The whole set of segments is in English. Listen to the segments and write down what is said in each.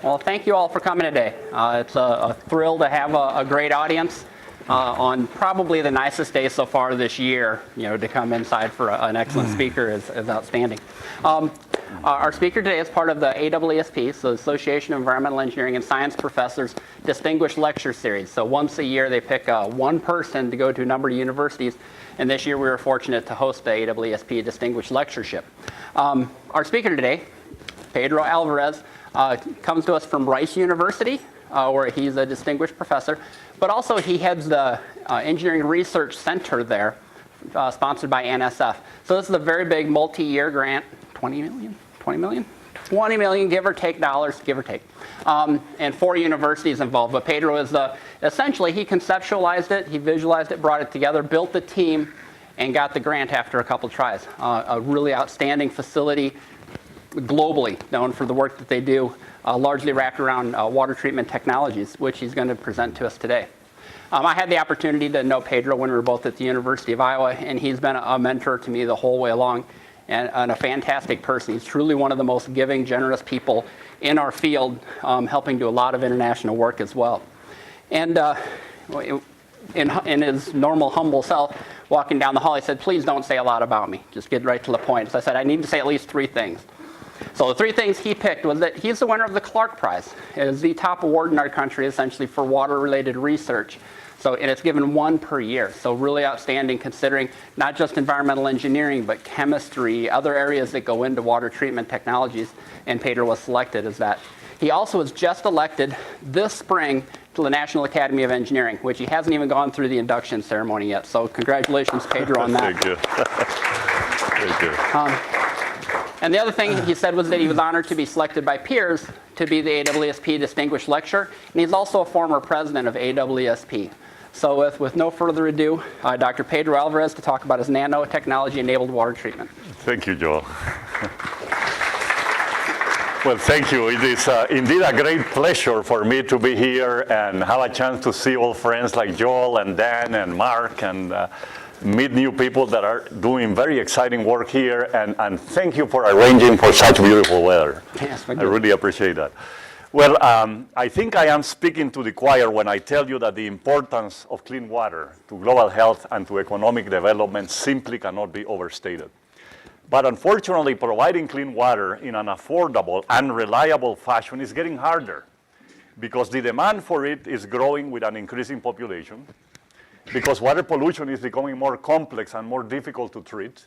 Well, thank you all for coming today. It's a thrill to have a great audience on probably the nicest day so far this year. To come inside for an excellent speaker is outstanding. Our speaker today is part of the AEESP, so the Association of Environmental Engineering and Science Professors Distinguished Lecture Series. So once a year they pick one person to go to a number of universities, and this year we were fortunate to host the AEESP Distinguished Lectureship. Our speaker today, Pedro Alvarez, comes to us from Rice University, where he's a distinguished professor, but also he heads the Engineering Research Center there, sponsored by NSF. So this is a very big multi-year grant, 20 million, give or take dollars, give or take. And 4 universities involved. But Pedro is essentially, he conceptualized it, he visualized it, brought it together, built the team, and got the grant after a couple tries. A really outstanding facility, globally known for the work that they do, largely wrapped around water treatment technologies, which he's going to present to us today. I had the opportunity to know Pedro when we were both at the University of Iowa, and he's been a mentor to me the whole way along, and a fantastic person. He's truly one of the most giving, generous people in our field, helping do a lot of international work as well. And in his normal, humble self, walking down the hall, he said, "Please don't say a lot about me. Just get right to the point." So I said, "I need to say at least 3 things." So the 3 things he picked was that he's the winner of the Clark Prize. It is the top award in our country, essentially, for water-related research. And it's given 1 per year. So really outstanding, considering not just environmental engineering, but chemistry, other areas that go into water treatment technologies. And Pedro was selected as that. He also was just elected this spring to the National Academy of Engineering, which he hasn't even gone through the induction ceremony yet. So congratulations, Pedro, on that. Thank you. Thank you. And the other thing he said was that he was honored to be selected by peers to be the AEESP Distinguished Lecturer, and he's also a former president of AEESP. So with no further ado, Dr. Pedro Alvarez to talk about his nanotechnology-enabled water treatment. Thank you, Joel. Well, thank you. It is indeed a great pleasure for me to be here and have a chance to see old friends like Joel and Dan and Mark, and meet new people that are doing very exciting work here, and thank you for arranging for such beautiful weather. Yes, I really appreciate that. Well, I think I am speaking to the choir when I tell you that the importance of clean water to global health and to economic development simply cannot be overstated. But unfortunately, providing clean water in an affordable and reliable fashion is getting harder, because the demand for it is growing with an increasing population, because water pollution is becoming more complex and more difficult to treat,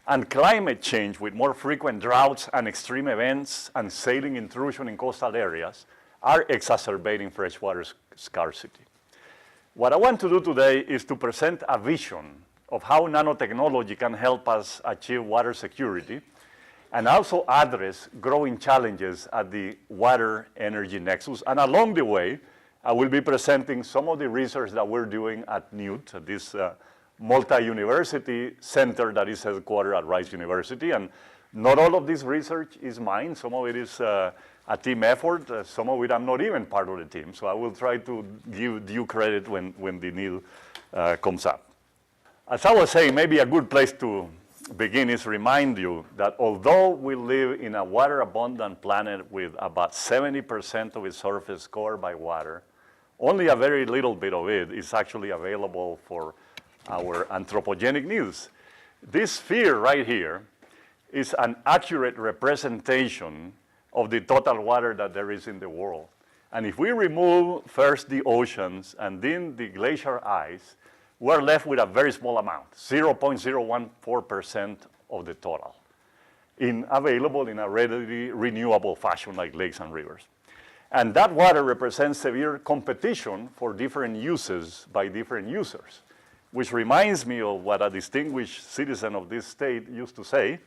and climate change with more frequent droughts and extreme events and saline intrusion in coastal areas are exacerbating freshwater scarcity. What I want to do today is to present a vision of how nanotechnology can help us achieve water security, and also address growing challenges at the water energy nexus. And along the way, I will be presenting some of the research that we're doing at NUT, this multi-university center that is headquartered at Rice University. And not all of this research is mine. Some of it is a team effort. Some of it I'm not even part of the team. So I will try to give due credit when the need comes up. As I was saying, maybe a good place to begin is remind you that although we live in a water-abundant planet with about 70% of its surface covered by water, only a very little bit of it is actually available for our anthropogenic needs. This sphere right here is an accurate representation of the total water that there is in the world. And if we remove first the oceans and then the glacier ice, we're left with a very small amount, 0.014% of the total, available in a readily renewable fashion like lakes and rivers. And that water represents severe competition for different uses by different users, which reminds me of what a distinguished citizen of this state used to say,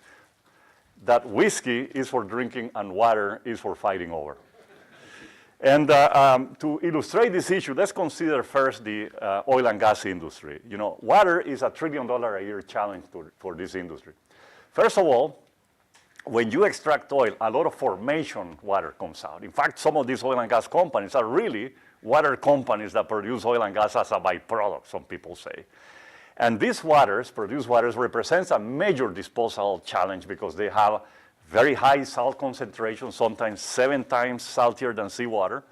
that whiskey is for drinking and water is for fighting over. And to illustrate this issue, let's consider first the oil and gas industry. You know, water is a $1 trillion a year challenge for this industry. First of all, when you extract oil, a lot of formation water comes out. In fact, some of these oil and gas companies are really water companies that produce oil and gas as a byproduct, some people say. And these waters, produced waters, represents a major disposal challenge because they have very high salt concentration, sometimes 7 times saltier than seawater.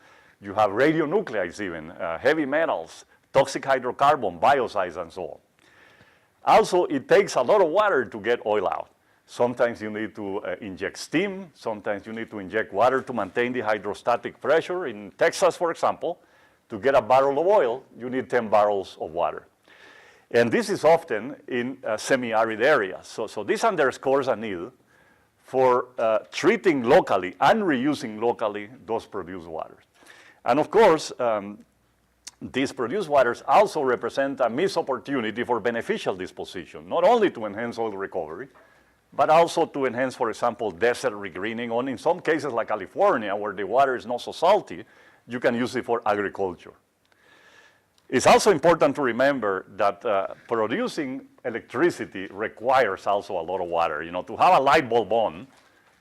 You have radionuclides even, heavy metals, toxic hydrocarbon, biocides, and so on. Also, it takes a lot of water to get oil out. Sometimes you need to inject steam. Sometimes you need to inject water to maintain the hydrostatic pressure. In Texas, for example, to get a barrel of oil, you need 10 barrels of water. And this is often in semi-arid areas. So this underscores a need for treating locally and reusing locally those produced waters. And of course, these produced waters also represent a missed opportunity for beneficial disposition, not only to enhance oil recovery, but also to enhance, for example, desert regreening, or in some cases like California, where the water is not so salty, you can use it for agriculture. It's also important to remember that producing electricity requires also a lot of water. You know, to have a light bulb on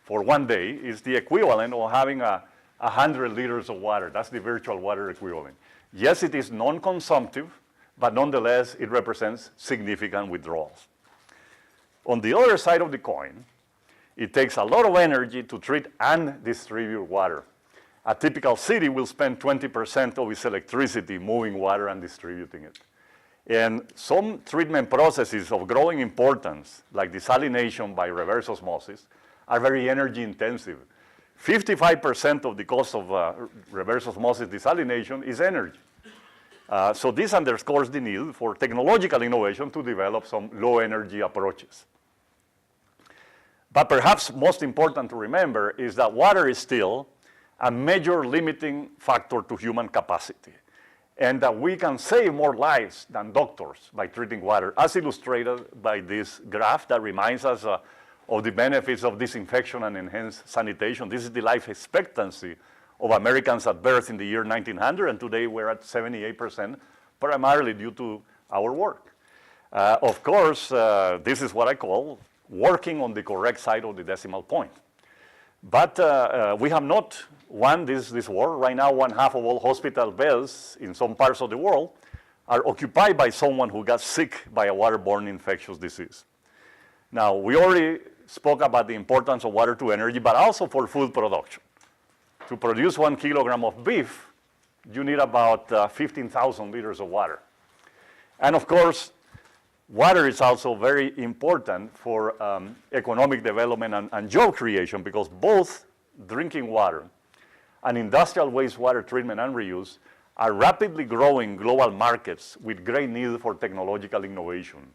for one day is the equivalent of having 100 liters of water. That's the virtual water equivalent. Yes, it is non-consumptive, but nonetheless, it represents significant withdrawals. On the other side of the coin, it takes a lot of energy to treat and distribute water. A typical city will spend 20% of its electricity moving water and distributing it. And some treatment processes of growing importance, like desalination by reverse osmosis, are very energy intensive. 55% of the cost of reverse osmosis desalination is energy. So this underscores the need for technological innovation to develop some low energy approaches. But perhaps most important to remember is that water is still a major limiting factor to human capacity, and that we can save more lives than doctors by treating water, as illustrated by this graph that reminds us of the benefits of disinfection and enhanced sanitation. This is the life expectancy of Americans at birth in the year 1900, and today we're at 78%, primarily due to our work. Of course, this is what I call working on the correct side of the decimal point. But we have not won this war. Right now, 1/2 of all hospital beds in some parts of the world are occupied by someone who got sick by a waterborne infectious disease. Now, we already spoke about the importance of water to energy, but also for food production. To produce 1 kilogram of beef, you need about 15,000 liters of water. And of course, water is also very important for economic development and job creation, because both drinking water and industrial wastewater treatment and reuse are rapidly growing global markets with great need for technological innovation,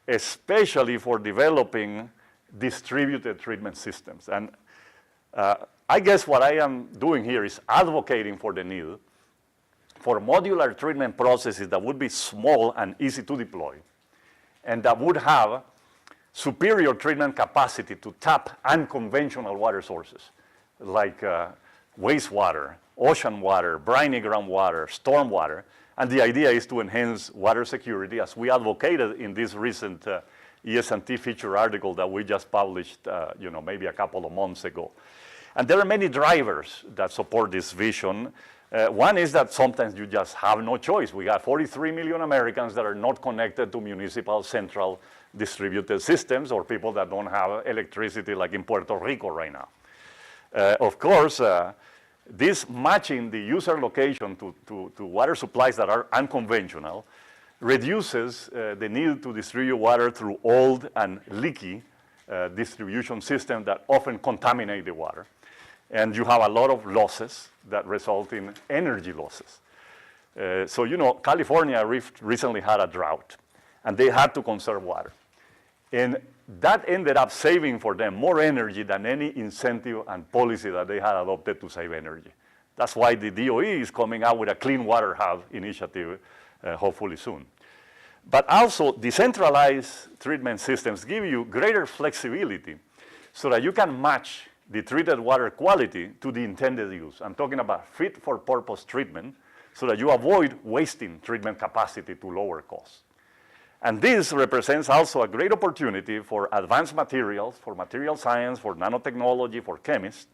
especially for developing distributed treatment systems. And I guess what I am doing here is advocating for the need for modular treatment processes that would be small and easy to deploy, and that would have superior treatment capacity to tap unconventional water sources, like wastewater, ocean water, briny groundwater, storm water. And the idea is to enhance water security, as we advocated in this recent ES&T feature article that we just published maybe a couple of months ago. And there are many drivers that support this vision. One is that sometimes you just have no choice. We got 43 million Americans that are not connected to municipal central distributed systems, or people that don't have electricity, like in Puerto Rico right now. Of course, this matching the user location to water supplies that are unconventional reduces the need to distribute water through old and leaky distribution systems that often contaminate the water. And you have a lot of losses that result in energy losses. So, California recently had a drought, and they had to conserve water. And that ended up saving for them more energy than any incentive and policy that they had adopted to save energy. That's why the DOE is coming out with a Clean Water Hub initiative, hopefully soon. But also, decentralized treatment systems give you greater flexibility so that you can match the treated water quality to the intended use. I'm talking about fit-for-purpose treatment, so that you avoid wasting treatment capacity to lower costs. And this represents also a great opportunity for advanced materials, for material science, for nanotechnology, for chemists,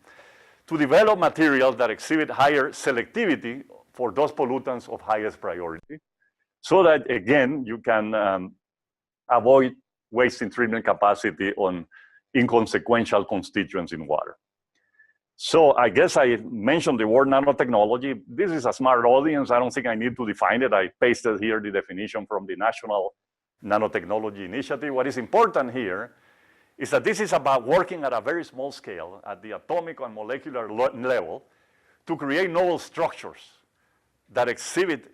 to develop materials that exhibit higher selectivity for those pollutants of highest priority, so that, again, you can avoid wasting treatment capacity on inconsequential constituents in water. So I guess I mentioned the word nanotechnology. This is a smart audience. I don't think I need to define it. I pasted here the definition from the National Nanotechnology Initiative. What is important here is that this is about working at a very small scale, at the atomic and molecular level, to create novel structures that exhibit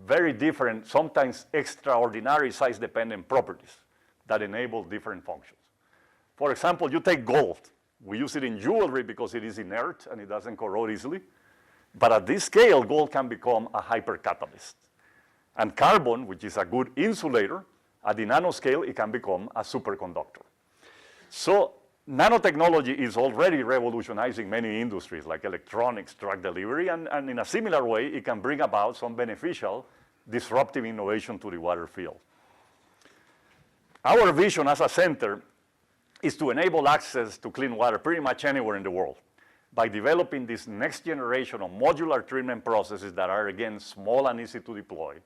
very different, sometimes extraordinary size-dependent properties that enable different functions. For example, you take gold. We use it in jewelry because it is inert and it doesn't corrode easily. But at this scale, gold can become a hypercatalyst. And carbon, which is a good insulator, at the nanoscale, it can become a superconductor. So nanotechnology is already revolutionizing many industries like electronics, drug delivery, and in a similar way, it can bring about some beneficial, disruptive innovation to the water field. Our vision as a center is to enable access to clean water pretty much anywhere in the world by developing this next generation of modular treatment processes that are, again, small and easy to deploy,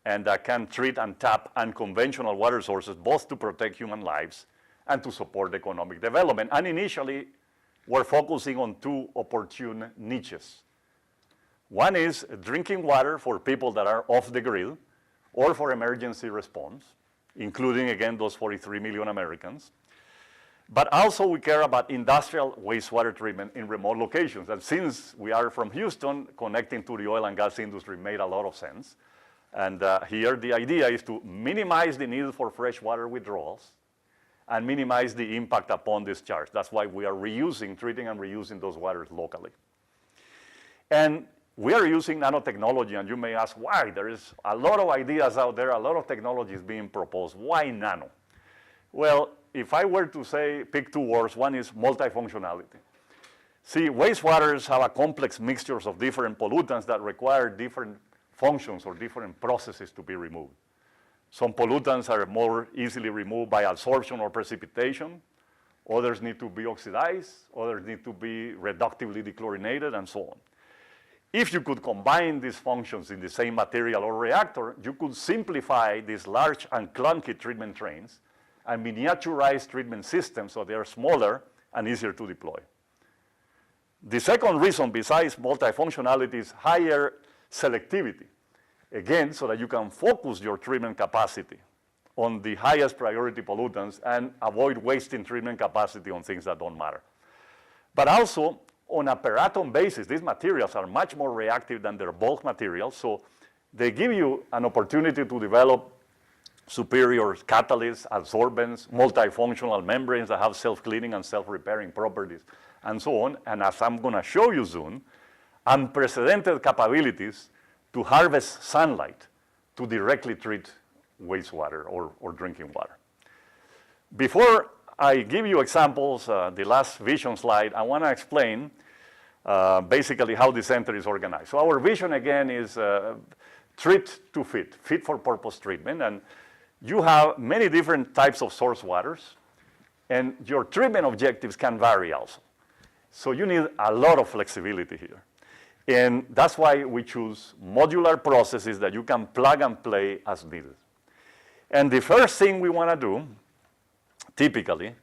and that can treat and tap unconventional water sources, both to protect human lives and to support economic development. And initially, we're focusing on two opportune niches. One is drinking water for people that are off the grid or for emergency response, including, again, those 43 million Americans. But also we care about industrial wastewater treatment in remote locations. And since we are from Houston, connecting to the oil and gas industry made a lot of sense. And here the idea is to minimize the need for freshwater withdrawals and minimize the impact upon discharge. That's why we are treating and reusing those waters locally. And we are using nanotechnology, and you may ask why. There is a lot of ideas out there, a lot of technologies being proposed. Why nano? Well, if I were to say, pick two words, one is multifunctionality. See, wastewaters have a complex mixtures of different pollutants that require different functions or different processes to be removed. Some pollutants are more easily removed by absorption or precipitation. Others need to be oxidized. Others need to be reductively dechlorinated, and so on. If you could combine these functions in the same material or reactor, you could simplify these large and clunky treatment trains and miniaturize treatment systems so they are smaller and easier to deploy. The second reason, besides multifunctionality, is higher selectivity. Again, so that you can focus your treatment capacity on the highest priority pollutants and avoid wasting treatment capacity on things that don't matter. But also, on a per atom basis, these materials are much more reactive than their bulk materials, so they give you an opportunity to develop superior catalysts, adsorbents, multifunctional membranes that have self-cleaning and self-repairing properties, and so on. And as I'm going to show you soon, unprecedented capabilities to harvest sunlight to directly treat wastewater or drinking water. Before I give you examples, the last vision slide, I want to explain basically how the center is organized. So our vision, again, is treat to fit for purpose treatment. And you have many different types of source waters, and your treatment objectives can vary also. So you need a lot of flexibility here. And that's why we choose modular processes that you can plug and play as needed. And the first thing we want to do, typically,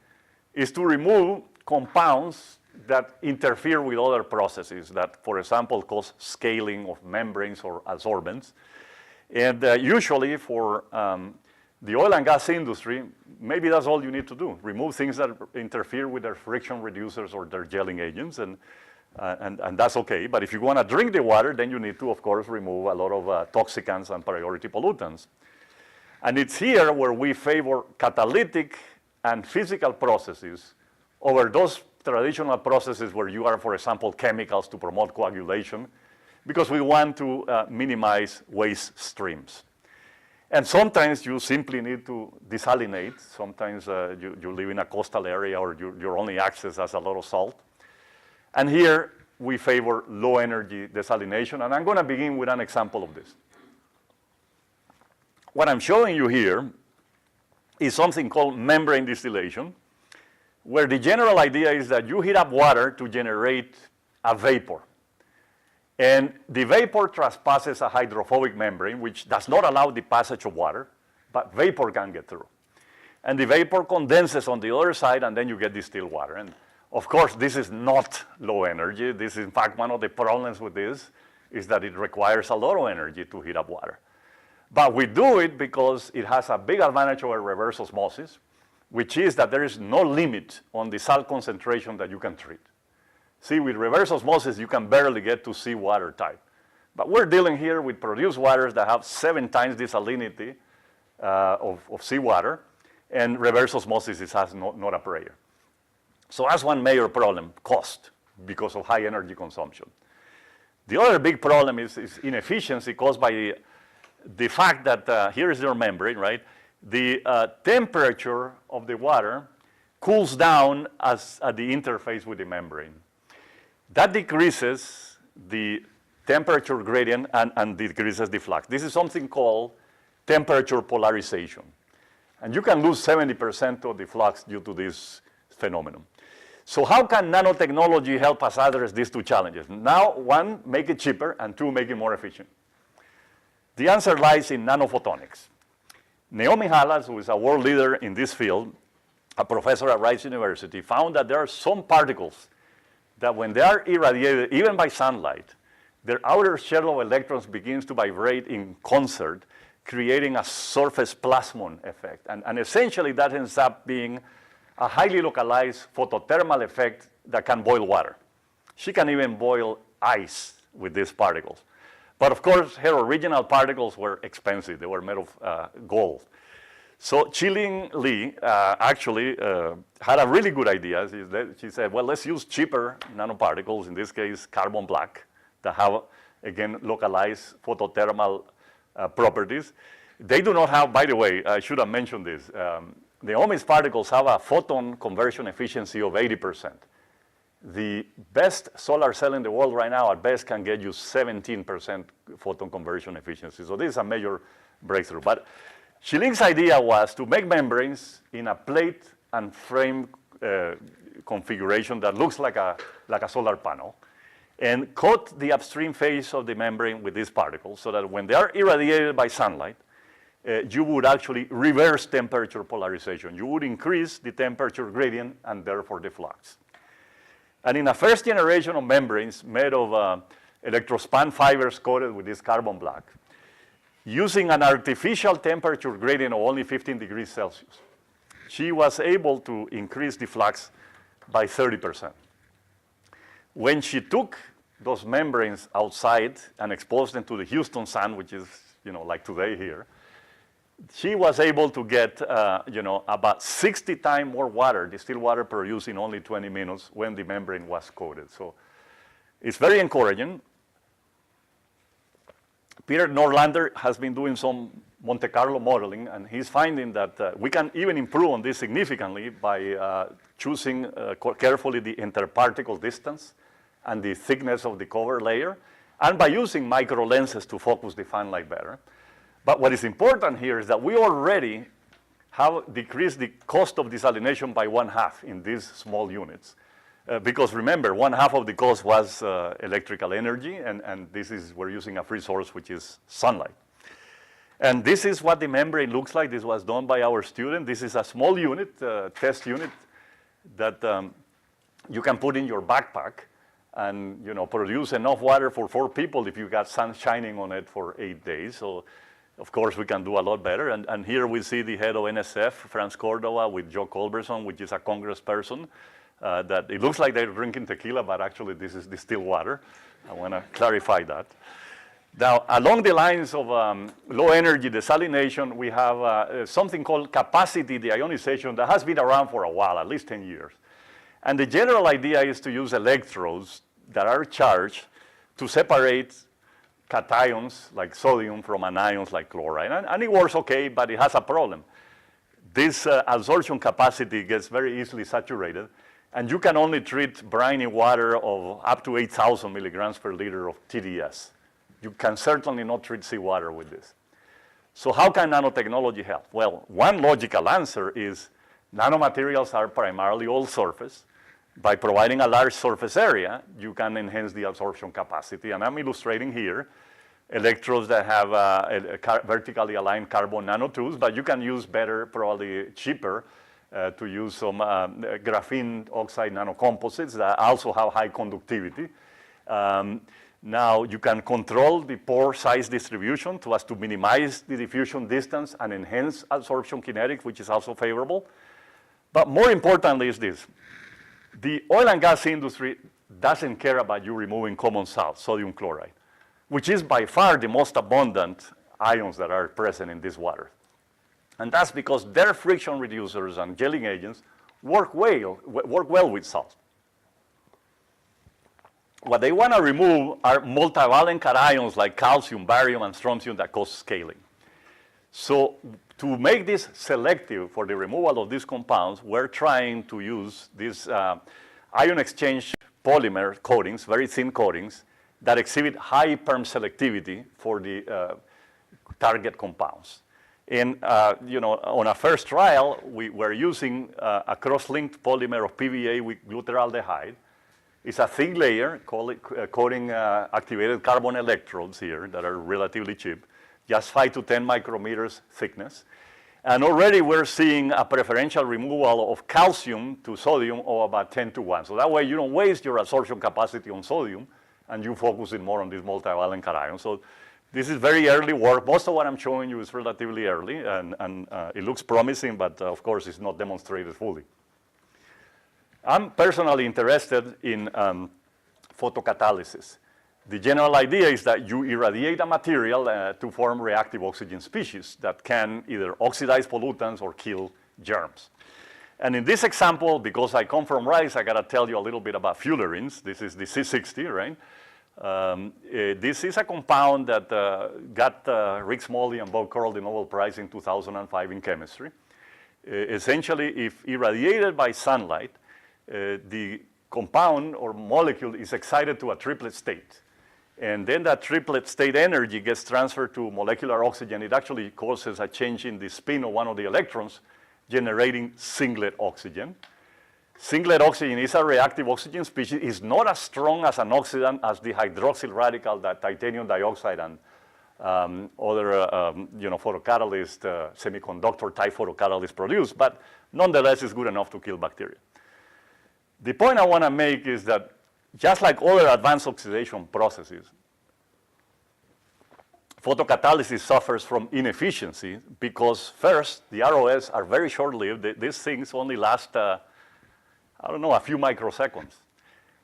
is to remove compounds that interfere with other processes that, for example, cause scaling of membranes or adsorbents. And usually for the oil and gas industry, maybe that's all you need to do. Remove things that interfere with their friction reducers or their gelling agents, and that's okay. But if you want to drink the water, then you need to, of course, remove a lot of toxicants and priority pollutants. And it's here where we favor catalytic and physical processes over those traditional processes where you are, for example, chemicals to promote coagulation, because we want to minimize waste streams. And sometimes you simply need to desalinate. Sometimes you live in a coastal area or your only access has a lot of salt. And here we favor low energy desalination. And I'm going to begin with an example of this. What I'm showing you here is something called membrane distillation, where the general idea is that you heat up water to generate a vapor. And the vapor trespasses a hydrophobic membrane, which does not allow the passage of water, but vapor can get through. and the vapor condenses on the other side, and then you get distilled water. And of course, this is not low energy. This is, in fact, one of the problems with this is that it requires a lot of energy to heat up water. But we do it because it has a big advantage over reverse osmosis, which is that there is no limit on the salt concentration that you can treat. See, with reverse osmosis, you can barely get to seawater type. But we're dealing here with produced waters that have 7 times the salinity of seawater, and reverse osmosis has not a prayer. So that's one major problem, cost, because of high energy consumption. The other big problem is inefficiency caused by the fact that here is your membrane, right? The temperature of the water cools down at the interface with the membrane. That decreases the temperature gradient and decreases the flux. This is something called temperature polarization. And you can lose 70% of the flux due to this phenomenon. So how can nanotechnology help us address these 2 challenges? Now, 1, make it cheaper, and 2, make it more efficient. The answer lies in nanophotonics. Naomi Halas, who is a world leader in this field, a professor at Rice University, found that there are some particles that when they are irradiated, even by sunlight, their outer shell of electrons begins to vibrate in concert, creating a surface plasmon effect. And essentially, that ends up being a highly localized photothermal effect that can boil water. She can even boil ice with these particles. But of course, her original particles were expensive. They were made of gold. So Qilin Li actually had a really good idea. She said, well, let's use cheaper nanoparticles, in this case, carbon black, that have, again, localized photothermal properties. They do not have, by the way, I should have mentioned this, Naomi's particles have a photon conversion efficiency of 80%. The best solar cell in the world right now, at best, can get you 17% photon conversion efficiency. So this is a major breakthrough. But Qilin's idea was to make membranes in a plate and frame configuration that looks like a solar panel, and coat the upstream face of the membrane with these particles so that when they are irradiated by sunlight, you would actually reverse temperature polarization. You would increase the temperature gradient and therefore the flux. And in a first generation of membranes made of Electrospun fibers coated with this carbon black, using an artificial temperature gradient of only 15 degrees Celsius, she was able to increase the flux by 30%. When she took those membranes outside and exposed them to the Houston sun, which is, like today here, she was able to get, about 60 times more water, distilled water produced in only 20 minutes when the membrane was coated. So it's very encouraging. Peter Norlander has been doing some Monte Carlo modeling, and he's finding that we can even improve on this significantly by choosing carefully the interparticle distance and the thickness of the cover layer, and by using micro lenses to focus the fan light better. But what is important here is that we already have decreased the cost of desalination by 1/2 in these small units. Because remember, 1/2 of the cost was electrical energy, and we're using a free source, which is sunlight. And this is what the membrane looks like. This was done by our student. This is a small unit, test unit, that you can put in your backpack and produce enough water for 4 people if you got sun shining on it for 8 days. So of course, we can do a lot better. And here we see the head of NSF, Franz Cordova, with Joe Culberson, which is a congressperson. That it looks like they're drinking tequila, but actually this is distilled water. I want to clarify that. Now, along the lines of low energy desalination, we have something called capacity deionization that has been around for a while, at least 10 years. And the general idea is to use electrodes that are charged to separate cations like sodium from anions like chloride. And it works okay, but it has a problem. This absorption capacity gets very easily saturated, and you can only treat briny water of up to 8,000 milligrams per liter of TDS. You can certainly not treat seawater with this. So how can nanotechnology help? Well, one logical answer is nanomaterials are primarily all surface. By providing a large surface area, you can enhance the absorption capacity. And I'm illustrating here electrodes that have vertically aligned carbon nanotubes, but you can use better, probably cheaper, to use some graphene oxide nanocomposites that also have high conductivity. Now you can control the pore size distribution so as to minimize the diffusion distance and enhance absorption kinetics, which is also favorable. But more importantly is this. The oil and gas industry doesn't care about you removing common salt, sodium chloride, which is by far the most abundant ions that are present in this water. And that's because their friction reducers and gelling agents work well with salt. What they want to remove are multivalent cations like calcium, barium, and strontium that cause scaling. So to make this selective for the removal of these compounds, we're trying to use these ion exchange polymer coatings, very thin coatings, that exhibit high perm selectivity for the target compounds. And on a first trial, we were using a cross-linked polymer of PVA with glutaraldehyde. It's a thin layer coating activated carbon electrodes here that are relatively cheap, just 5 to 10 micrometers thickness. And already we're seeing a preferential removal of calcium to sodium of about 10 to 1. So that way you don't waste your absorption capacity on sodium and you focus it more on these multivalent cations. So this is very early work. Most of what I'm showing you is relatively early, and it looks promising, but of course it's not demonstrated fully. I'm personally interested in photocatalysis. The general idea is that you irradiate a material to form reactive oxygen species that can either oxidize pollutants or kill germs. And in this example, because I come from rice, I got to tell you a little bit about fullerenes. This is the C60, right? This is a compound that got Rick Smalley and Bob Curl the Nobel Prize in 2005 in chemistry. Essentially, if irradiated by sunlight, the compound or molecule is excited to a triplet state. And then that triplet state energy gets transferred to molecular oxygen. It actually causes a change in the spin of one of the electrons, generating singlet oxygen. Singlet oxygen is a reactive oxygen species. It's not as strong as an oxidant as the hydroxyl radical that titanium dioxide and other photocatalyst, semiconductor type photocatalysts produce, but nonetheless it's good enough to kill bacteria. The point I want to make is that just like other advanced oxidation processes, photocatalysis suffers from inefficiency because first, the ROS are very short-lived. These things only last, a few microseconds.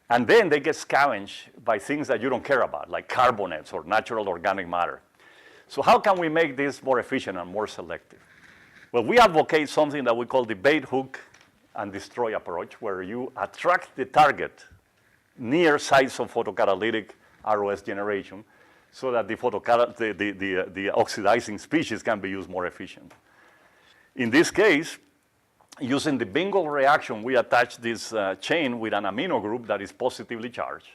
And then they get scavenged by things that you don't care about, like carbonates or natural organic matter. So how can we make this more efficient and more selective? Well, we advocate something that we call the bait, hook, and destroy approach, where you attract the target near sites of photocatalytic ROS generation so that the oxidizing species can be used more efficient. In this case, using the Bingle reaction, we attach this chain with an amino group that is positively charged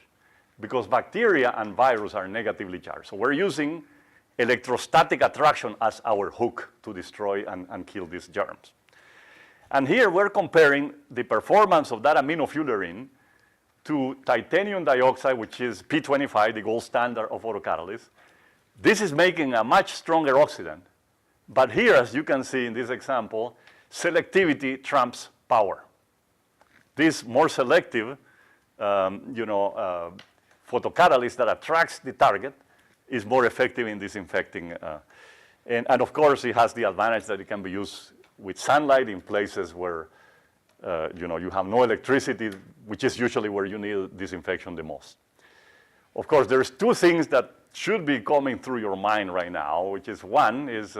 because bacteria and virus are negatively charged. So we're using electrostatic attraction as our hook to destroy and kill these germs. And here we're comparing the performance of that aminofullerene to titanium dioxide, which is P25, the gold standard of photocatalysis. This is making a much stronger oxidant. But here, as you can see in this example, selectivity trumps power. This more selective photocatalyst that attracts the target is more effective in disinfecting. And of course, it has the advantage that it can be used with sunlight in places where you have no electricity, which is usually where you need disinfection the most. Of course, there's two things that should be coming through your mind right now, which is one is,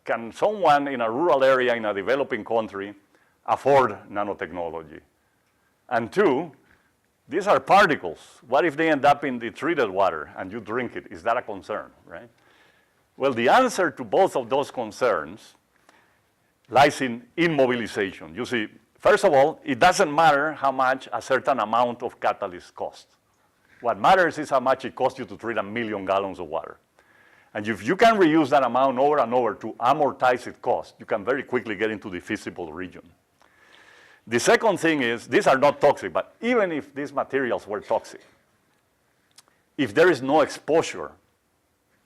can someone in a rural area in a developing country afford nanotechnology? And two, these are particles. What if they end up in the treated water and you drink it? Is that a concern, right? Well, the answer to both of those concerns lies in immobilization. You see, first of all, it doesn't matter how much a certain amount of catalyst costs. What matters is how much it costs you to treat 1 million gallons of water. And if you can reuse that amount over and over to amortize its cost, you can very quickly get into the feasible region. The second thing is, these are not toxic, but even if these materials were toxic, if there is no exposure,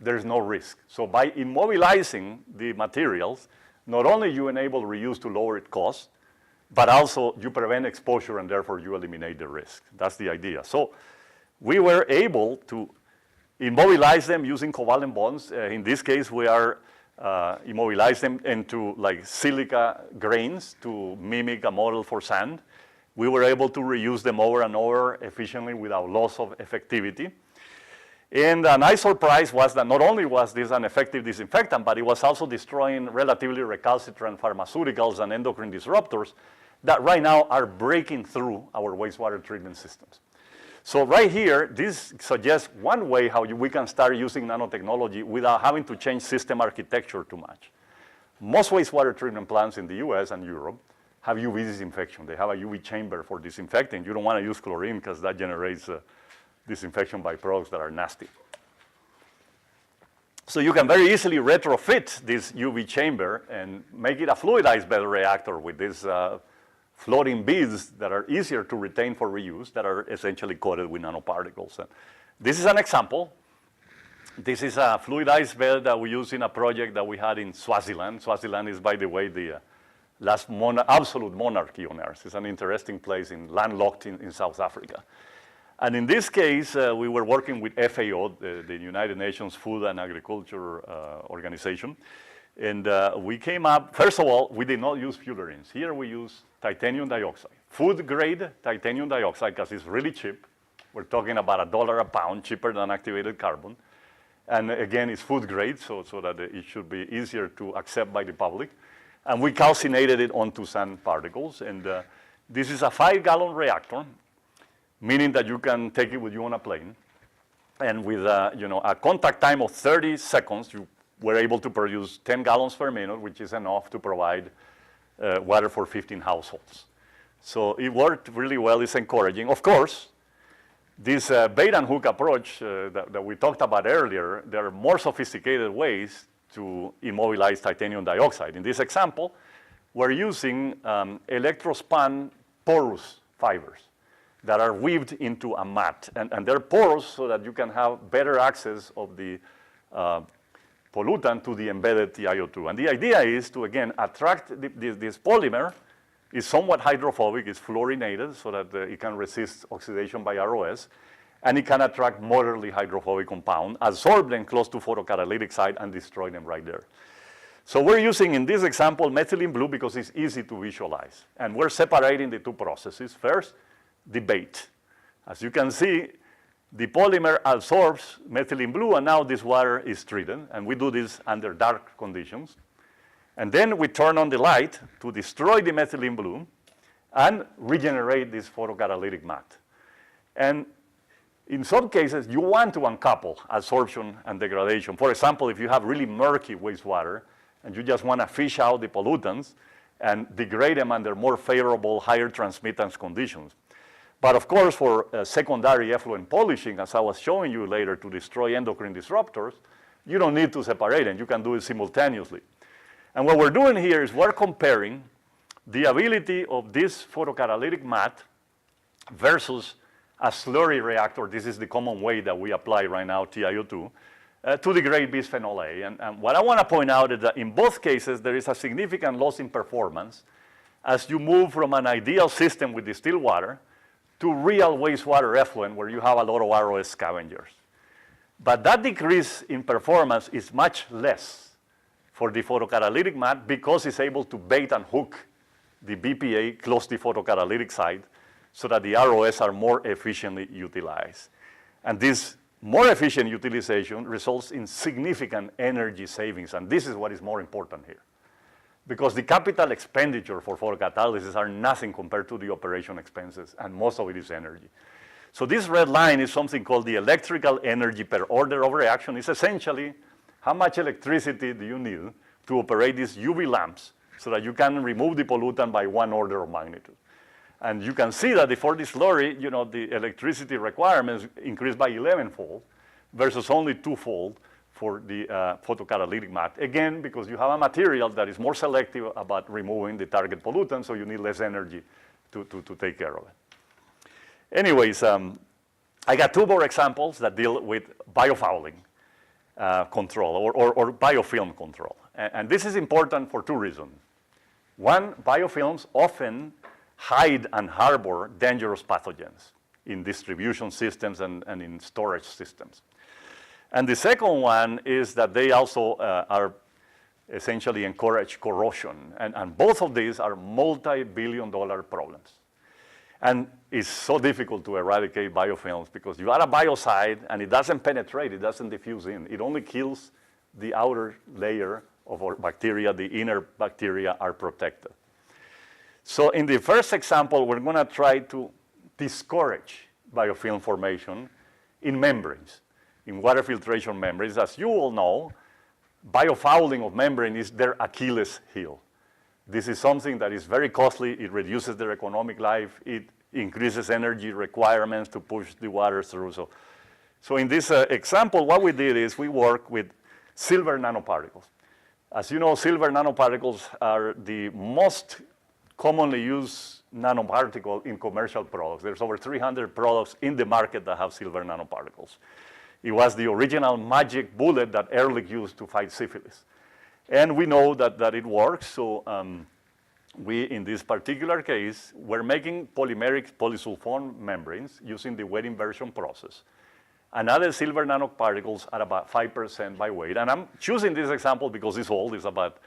there's no risk. So by immobilizing the materials, not only you enable reuse to lower its cost, but also you prevent exposure and therefore you eliminate the risk. That's the idea. So we were able to immobilize them using covalent bonds. In this case, we are immobilize them into like silica grains to mimic a model for sand. We were able to reuse them over and over efficiently without loss of effectivity. And a nice surprise was that not only was this an effective disinfectant, but it was also destroying relatively recalcitrant pharmaceuticals and endocrine disruptors that right now are breaking through our wastewater treatment systems. So right here, this suggests one way how we can start using nanotechnology without having to change system architecture too much. Most wastewater treatment plants in the US and Europe have UV disinfection. They have a UV chamber for disinfecting. You don't want to use chlorine because that generates disinfection byproducts that are nasty. So you can very easily retrofit this UV chamber and make it a fluidized bed reactor with these floating beads that are easier to retain for reuse that are essentially coated with nanoparticles. And this is an example. This is a fluidized bed that we use in a project that we had in Swaziland. Swaziland is, by the way, the last absolute monarchy on Earth. It's an interesting place landlocked in South Africa. And in this case, we were working with FAO, the United Nations Food and Agriculture Organization. And we came up, first of all, we did not use fullerenes. Here we use titanium dioxide. Food grade titanium dioxide, because it's really cheap. We're talking about $1 a pound, cheaper than activated carbon. And again, it's food grade, so that it should be easier to accept by the public. And we calcinated it onto sand particles. And this is a 5-gallon reactor, meaning that you can take it with you on a plane. And with a contact time of 30 seconds, you were able to produce 10 gallons per minute, which is enough to provide water for 15 households. So it worked really well. It's encouraging. Of course, this bait and hook approach that we talked about earlier, there are more sophisticated ways to immobilize titanium dioxide. In this example, we're using Electrospun porous fibers that are weaved into a mat. And they're porous so that you can have better access of the pollutant to the embedded TiO2. And the idea is to, again, attract this polymer. Is somewhat hydrophobic, it's fluorinated so that it can resist oxidation by ROS, and it can attract moderately hydrophobic compound, absorb them close to photocatalytic site, and destroy them right there. So we're using, in this example, methylene blue because it's easy to visualize. And we're separating the two processes. First, the bait. As you can see, the polymer absorbs methylene blue, and now this water is treated, and we do this under dark conditions. And then we turn on the light to destroy the methylene blue and regenerate this photocatalytic mat. And in some cases, you want to uncouple absorption and degradation. For example, if you have really murky wastewater and you just want to fish out the pollutants and degrade them under more favorable, higher transmittance conditions. But of course, for secondary effluent polishing, as I was showing you later, to destroy endocrine disruptors, you don't need to separate them. You can do it simultaneously. And what we're doing here is we're comparing the ability of this photocatalytic mat versus a slurry reactor. This is the common way that we apply right now TiO2 to degrade bisphenol A. And what I want to point out is that in both cases, there is a significant loss in performance as you move from an ideal system with distilled water to real wastewater effluent where you have a lot of ROS scavengers. But that decrease in performance is much less for the photocatalytic mat because it's able to bait and hook the BPA close to the photocatalytic site so that the ROS are more efficiently utilized. And this more efficient utilization results in significant energy savings, and this is what is more important here. Because the capital expenditure for photocatalysis are nothing compared to the operation expenses, and most of it is energy. So this red line is something called the electrical energy per order of reaction. It's essentially how much electricity do you need to operate these UV lamps so that you can remove the pollutant by 1 order of magnitude. And you can see that for the slurry, the electricity requirements increase by 11-fold versus only 2-fold for the photocatalytic mat. Again, because you have a material that is more selective about removing the target pollutant, so you need less energy to take care of it. Anyways, I got 2 more examples that deal with biofouling. control or biofilm control. And this is important for two reasons. One, biofilms often hide and harbor dangerous pathogens in distribution systems and in storage systems. And the second one is that they also are essentially encourage corrosion. And both of these are multi-billion-dollar problems. And it's so difficult to eradicate biofilms because you add a biocide and it doesn't penetrate, it doesn't diffuse in. It only kills the outer layer of our bacteria. The inner bacteria are protected. So in the first example, we're going to try to discourage biofilm formation in membranes, in water filtration membranes. As you all know, biofouling of membrane is their Achilles heel. This is something that is very costly. It reduces their economic life. It increases energy requirements to push the water through. So in this example, what we did is we worked with silver nanoparticles. As you know, silver nanoparticles are the most commonly used nanoparticle in commercial products. There's over 300 products in the market that have silver nanoparticles. It was the original magic bullet that Ehrlich used to fight syphilis. And we know that it works, so we, in this particular case, we're making polymeric polysulfone membranes using the wet inversion process. Another silver nanoparticles at about 5% by weight. And I'm choosing this example because it's old. It's about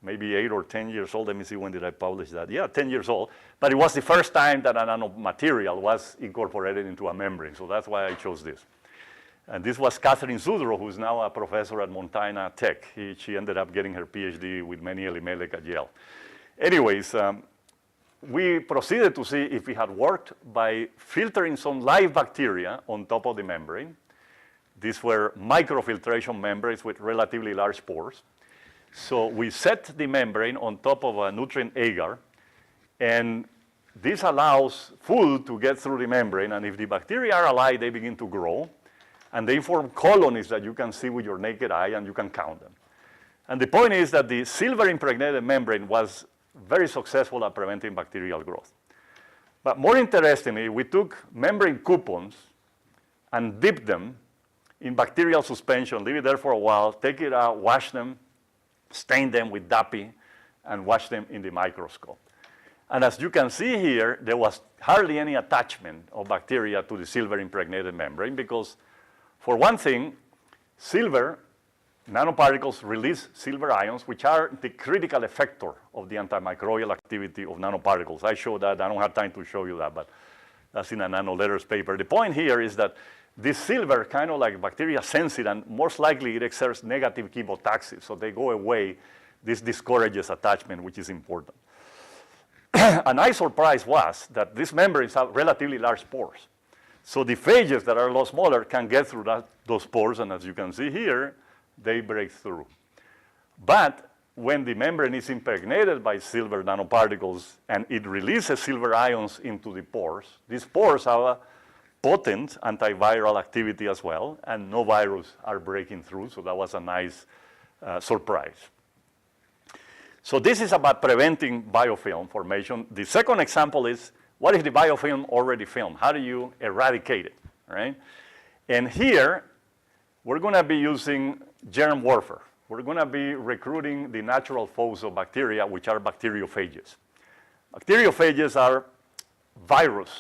maybe 8 or 10 years old. Let me see, when did I publish that? Yeah, 10 years old. But it was the first time that a nanomaterial was incorporated into a membrane. So that's why I chose this. And this was Catherine Zudro, who's now a professor at Montana Tech. She ended up getting her PhD with Meni Elimelech at Yale. Anyways, we proceeded to see if it had worked by filtering some live bacteria on top of the membrane. These were microfiltration membranes with relatively large pores. So we set the membrane on top of a nutrient agar, and this allows food to get through the membrane, and if the bacteria are alive, they begin to grow. And they form colonies that you can see with your naked eye, and you can count them. And the point is that the silver-impregnated membrane was very successful at preventing bacterial growth. But more interestingly, we took membrane coupons and dipped them in bacterial suspension, leave it there for a while, take it out, wash them, stain them with DAPI, and watch them in the microscope. And as you can see here, there was hardly any attachment of bacteria to the silver-impregnated membrane because, for one thing, silver nanoparticles release silver ions, which are the critical effector of the antimicrobial activity of nanoparticles. I showed that. I don't have time to show you that, but that's in a Nanoletters paper. The point here is that this silver, kind of like bacteria, sense it, and most likely it exerts negative chemotaxis, so they go away. This discourages attachment, which is important. A nice surprise was that these membranes have relatively large pores. So the phages that are a lot smaller can get through those pores, and as you can see here, they break through. But when the membrane is impregnated by silver nanoparticles and it releases silver ions into the pores, these pores have a potent antiviral activity as well, and no virus are breaking through, so that was a nice surprise. So this is about preventing biofilm formation. The second example is, what if the biofilm already filmed? How do you eradicate it, right? And here, we're going to be using germ warfare. We're going to be recruiting the natural foes of bacteria, which are bacteriophages. Bacteriophages are viruses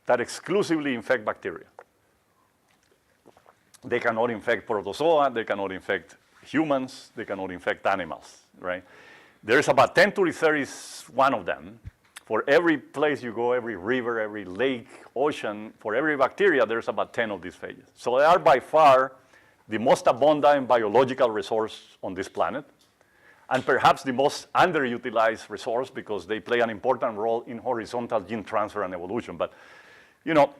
that exclusively infect bacteria. They cannot infect protozoa, they cannot infect humans, they cannot infect animals, right? There's about 10 to the 31 of them. For every place you go, every river, every lake, ocean, for every bacteria, there's about 10 of these phages. So they are by far the most abundant biological resource on this planet, and perhaps the most underutilized resource because they play an important role in horizontal gene transfer and evolution. But, you know,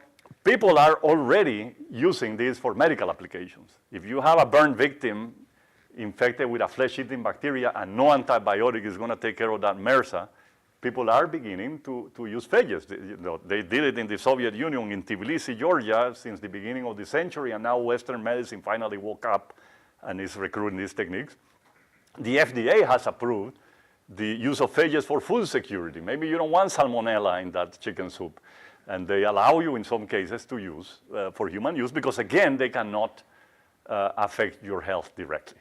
people are already using this for medical applications. If you have a burn victim infected with a flesh-eating bacteria and no antibiotic is going to take care of that MRSA, people are beginning to use phages. They did it in the Soviet Union, in Tbilisi, Georgia, since the beginning of the century, and now Western medicine finally woke up and is recruiting these techniques. The FDA has approved the use of phages for food security. Maybe you don't want salmonella in that chicken soup, and they allow you in some cases to use for human use because, again, they cannot affect your health directly.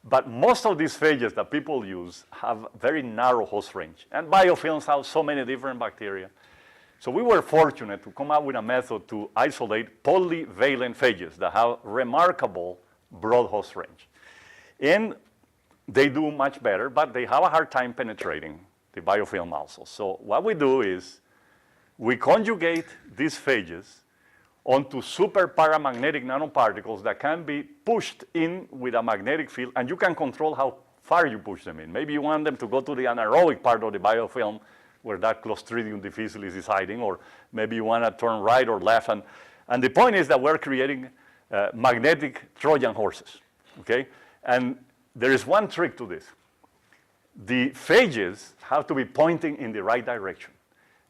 But most of these phages that people use have very narrow host range. And biofilms have so many different bacteria. So we were fortunate to come up with a method to isolate polyvalent phages that have remarkable broad host range. And they do much better, but they have a hard time penetrating the biofilm also. So what we do is we conjugate these phages onto super paramagnetic nanoparticles that can be pushed in with a magnetic field, and you can control how far you push them in. Maybe you want them to go to the anaerobic part of the biofilm where that Clostridium difficile is hiding, or maybe you want to turn right or left. And the point is that we're creating magnetic Trojan horses, okay? And there is one trick to this. The phages have to be pointing in the right direction.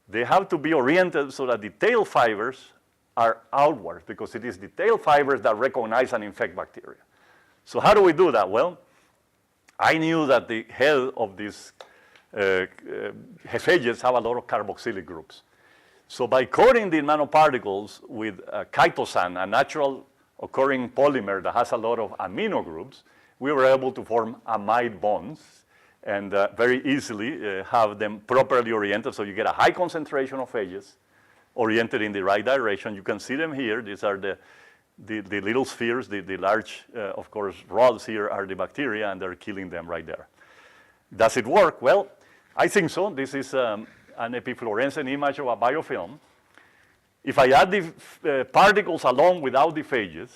They have to be oriented so that the tail fibers are outward, because it is the tail fibers that recognize and infect bacteria. So how do we do that? Well, I knew that the head of these phages have a lot of carboxylic groups. So by coating the nanoparticles with chitosan, a natural occurring polymer that has a lot of amino groups, we were able to form amide bonds and very easily have them properly oriented, so you get a high concentration of phages oriented in the right direction. You can see them here. These are the little spheres. The large, of course, rods here are the bacteria, and they're killing them right there. Does it work? Well, I think so. This is an epifluorescent image of a biofilm. If I add the particles along without the phages,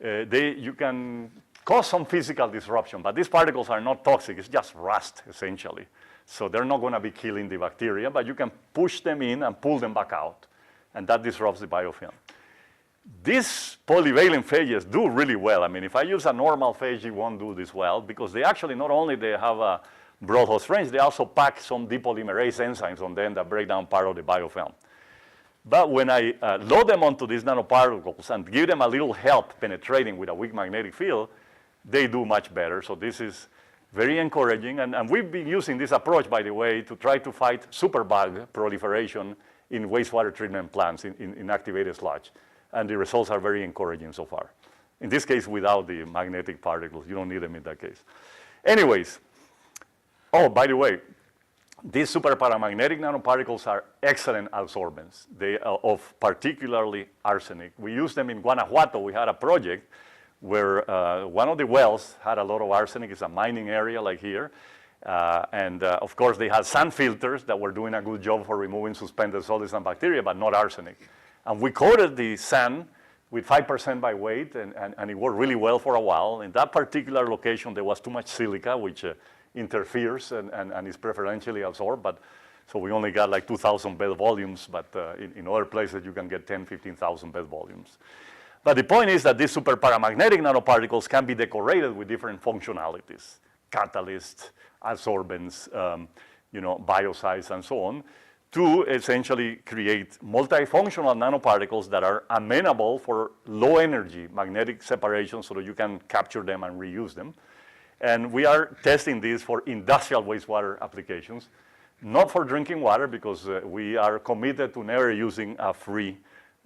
you can cause some physical disruption, but these particles are not toxic. It's just rust, essentially. So they're not going to be killing the bacteria, but you can push them in and pull them back out, and that disrupts the biofilm. These polyvalent phages do really well. I mean, if I use a normal phage, it won't do this well, because they actually not only they have a broad host range, they also pack some depolymerase enzymes on them that break down part of the biofilm. But when I load them onto these nanoparticles and give them a little help penetrating with a weak magnetic field, they do much better. So this is very encouraging. And we've been using this approach, by the way, to try to fight superbug proliferation in wastewater treatment plants in activated sludge. And the results are very encouraging so far. In this case, without the magnetic particles. You don't need them in that case. Anyways, oh, by the way, these superparamagnetic nanoparticles are excellent adsorbents. They are of particularly arsenic. We use them in Guanajuato. We had a project where one of the wells had a lot of arsenic. It's a mining area like here. Of course, they had sand filters that were doing a good job for removing suspended solids and bacteria, but not arsenic. And we coated the sand with 5% by weight, and it worked really well for a while. In that particular location, there was too much silica, which interferes and is preferentially absorbed. But so we only got like 2,000 bed volumes, but in other places, you can get 10, 15,000 bed volumes. But the point is that these superparamagnetic nanoparticles can be decorated with different functionalities, catalysts, adsorbents, biocides, and so on, to essentially create multifunctional nanoparticles that are amenable for low energy magnetic separation so that you can capture them and reuse them. And we are testing this for industrial wastewater applications, not for drinking water, because we are committed to never using a free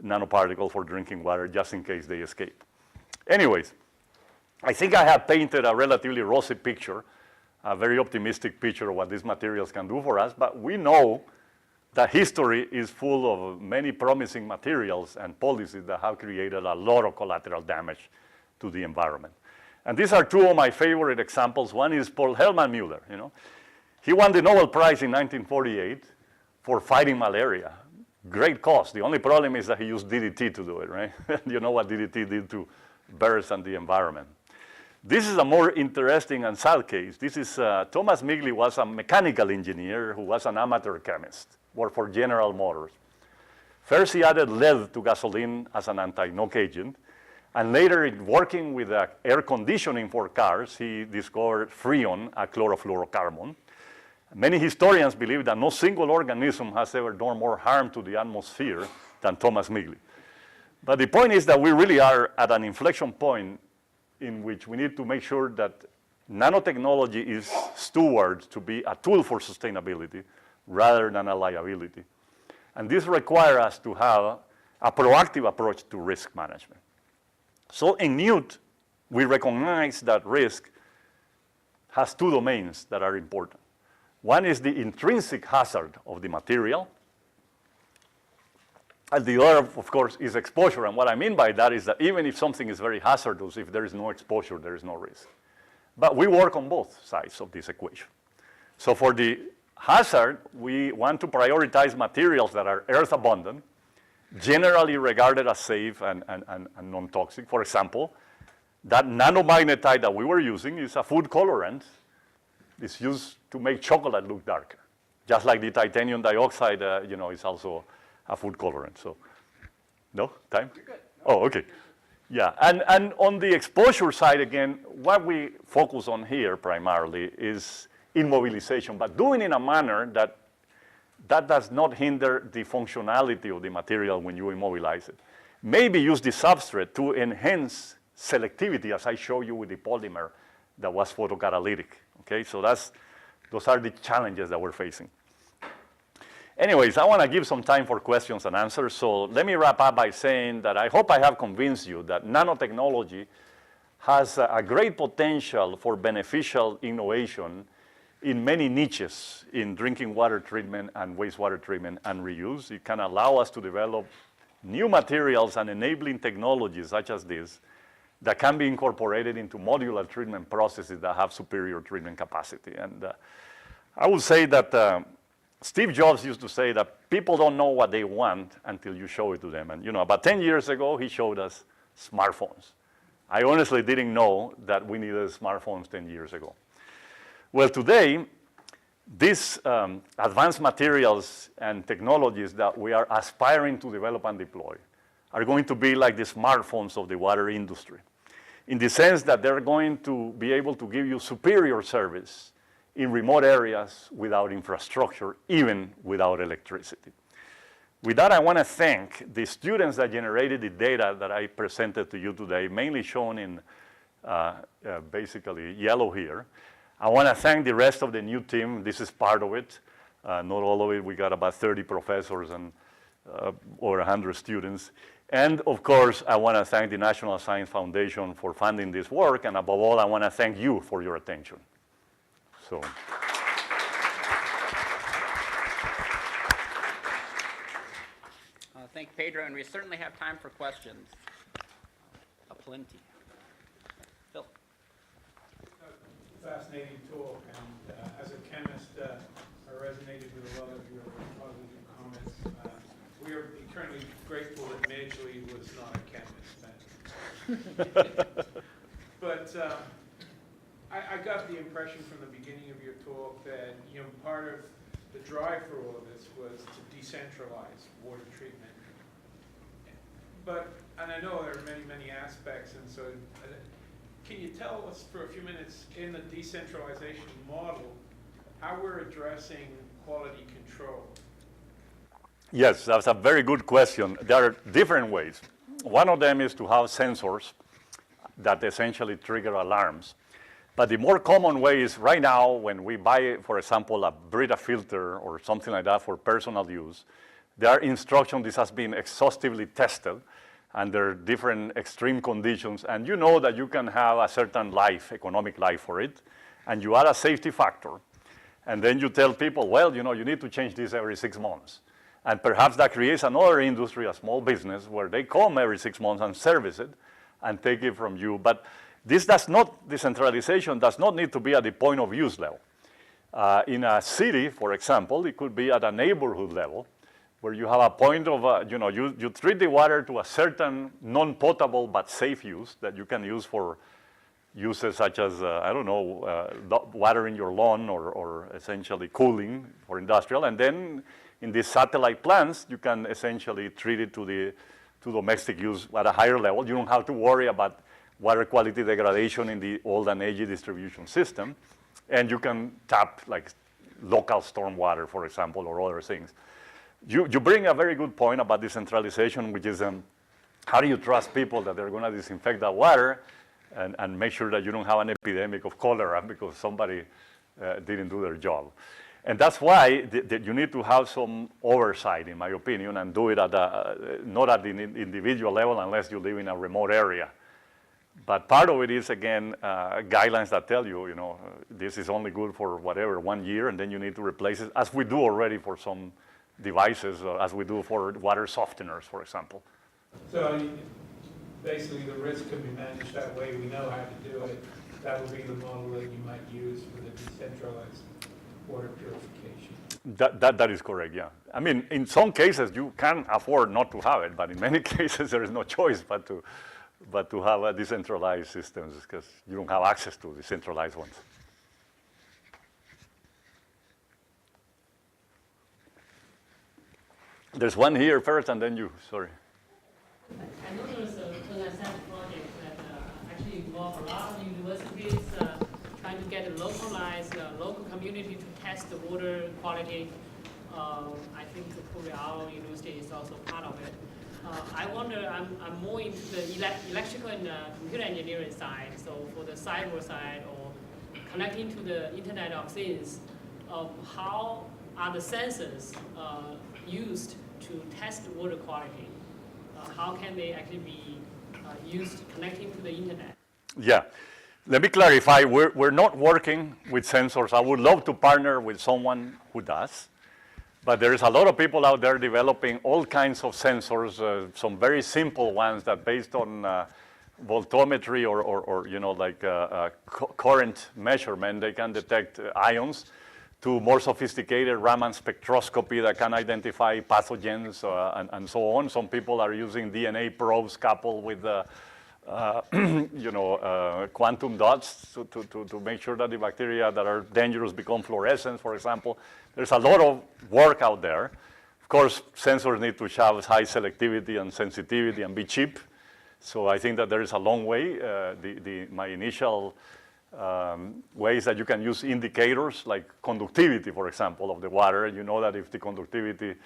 nanoparticle for drinking water, just in case they escape. Anyways, I think I have painted a relatively rosy picture, a very optimistic picture of what these materials can do for us, but we know that history is full of many promising materials and policies that have created a lot of collateral damage to the environment. And these are two of my favorite examples. One is Paul Hermann Müller. He won the Nobel Prize in 1948 for fighting malaria. Great cause. The only problem is that he used DDT to do it, right? You know what DDT did to birds and the environment. This is a more interesting and sad case. This is Thomas Migley was a mechanical engineer who was an amateur chemist, worked for General Motors. First, he added lead to gasoline as an anti-knock agent. And later, working with air conditioning for cars, he discovered Freon, a chlorofluorocarbon. Many historians believe that no single organism has ever done more harm to the atmosphere than Thomas Migley. But the point is that we really are at an inflection point in which we need to make sure that nanotechnology is stewarded to be a tool for sustainability rather than a liability. And this requires us to have a proactive approach to risk management. So in Newt, we recognize that risk has two domains that are important. One is the intrinsic hazard of the material, and the other, of course, is exposure. And what I mean by that is that even if something is very hazardous, if there is no exposure, there is no risk. But we work on both sides of this equation. So for the hazard, we want to prioritize materials that are earth abundant, generally regarded as safe and non-toxic. For example, that nanomagnetite that we were using is a food colorant. It's used to make chocolate look darker, just like the titanium dioxide, is also a food colorant. So, no time? You're good. Oh, okay. Yeah, and on the exposure side, again, what we focus on here primarily is immobilization, but doing in a manner that does not hinder the functionality of the material when you immobilize it. Maybe use the substrate to enhance selectivity, as I show you with the polymer that was photocatalytic. Okay, so those are the challenges that we're facing. Anyways, I want to give some time for questions and answers. So let me wrap up by saying that I hope I have convinced you that nanotechnology has a great potential for beneficial innovation in many niches in drinking water treatment and wastewater treatment and reuse. It can allow us to develop new materials and enabling technologies such as this that can be incorporated into modular treatment processes that have superior treatment capacity. And I would say that Steve Jobs used to say that people don't know what they want until you show it to them. And about 10 years ago, he showed us smartphones. I honestly didn't know that we needed smartphones 10 years ago. Well, today, these advanced materials and technologies that we are aspiring to develop and deploy are going to be like the smartphones of the water industry, in the sense that they're going to be able to give you superior service in remote areas without infrastructure, even without electricity. With that, I want to thank the students that generated the data that I presented to you today, mainly shown in basically yellow here. I want to thank the rest of the new team. This is part of it. Not all of it. We got about 30 professors and over 100 students. And of course, I want to thank the National Science Foundation for funding this work. And above all, I want to thank you for your attention. So. Thank you, Pedro, and we certainly have time for questions. Aplenty. Phil. Fascinating talk, and as a chemist, I resonated with a lot of your positive comments. We are eternally grateful that Midgley was not a chemist. But I got the impression from the beginning of your talk that part of the drive for all of this was to decentralize water treatment. And I know there are many, many aspects, and so can you tell us for a few minutes in the decentralization model how we're addressing quality control? Yes, that's a very good question. There are different ways. One of them is to have sensors that essentially trigger alarms. But the more common way is right now when we buy, for example, a Brita filter or something like that for personal use, there are instructions. This has been exhaustively tested under different extreme conditions, and you know that you can have a certain life, economic life for it, and you add a safety factor, and then you tell people, well, you need to change this every 6 months. And perhaps that creates another industry, a small business, where they come every 6 months and service it and take it from you. But decentralization does not need to be at the point of use level. In a city, for example, it could be at a neighborhood level, where you have a point of, you treat the water to a certain non-potable but safe use that you can use for uses such as, watering your lawn or essentially cooling for industrial. And then in these satellite plants, you can essentially treat it to domestic use at a higher level. You don't have to worry about water quality degradation in the old and aged distribution system. And you can tap like local stormwater, for example, or other things. You bring a very good point about decentralization, which is how do you trust people that they're going to disinfect that water and make sure that you don't have an epidemic of cholera because somebody didn't do their job. And that's why you need to have some oversight, in my opinion, and do it at not at the individual level unless you live in a remote area But part of it is, again, guidelines that tell you, this is only good for whatever, 1 year, and then you need to replace it, as we do already for some devices, as we do for water softeners, for example. So basically, the risk can be managed that way. We know how to do it. That would be the model that you might use for the decentralized water purification. That is correct, yeah. I mean, in some cases, you can afford not to have it, but in many cases, there is no choice but to have a decentralized systems because you don't have access to decentralized ones. There's one here first, and then you, sorry. I know there's a project that actually involves a lot of universities trying to get a localized local community to test the water quality. I think probably our university is also part of it. I wonder, I'm more into the electrical and computer engineering side, so for the cyber side or connecting to the Internet of Things, how are the sensors used to test water quality? How can they actually be used connecting to the Internet? Yeah. Let me clarify, we're not working with sensors. I would love to partner with someone who does. But there is a lot of people out there developing all kinds of sensors, some very simple ones that based on voltometry or current measurement, they can detect ions, to more sophisticated Raman spectroscopy that can identify pathogens and so on. Some people are using DNA probes coupled with quantum dots to make sure that the bacteria that are dangerous become fluorescent, for example. There's a lot of work out there. Of course, sensors need to have high selectivity and sensitivity and be cheap. So I think that there is a long way. My initial ways that you can use indicators like conductivity, for example, of the water. You know that if the conductivity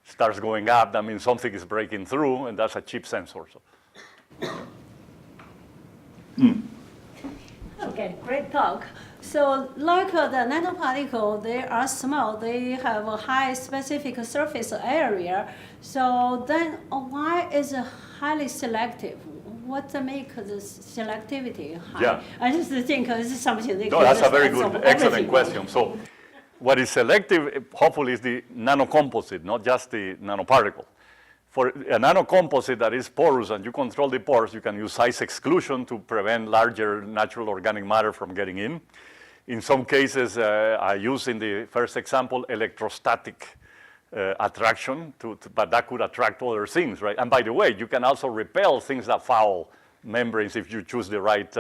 starts going up, that means something is breaking through, and that's a cheap sensor. So. Okay, great talk. So like the nanoparticle, they are small, they have a high specific surface area. So then why is it highly selective? What makes the selectivity high? Yeah. I just think this is something they No, can that's a just very answer good, excellent everything. question. So what is selective, hopefully, is the nanocomposite, not just the nanoparticle. For a nanocomposite that is porous and you control the pores, you can use size exclusion to prevent larger natural organic matter from getting in. In some cases, I use in the first example electrostatic attraction, but that could attract other things, right? And by the way, you can also repel things that foul membranes if you choose the right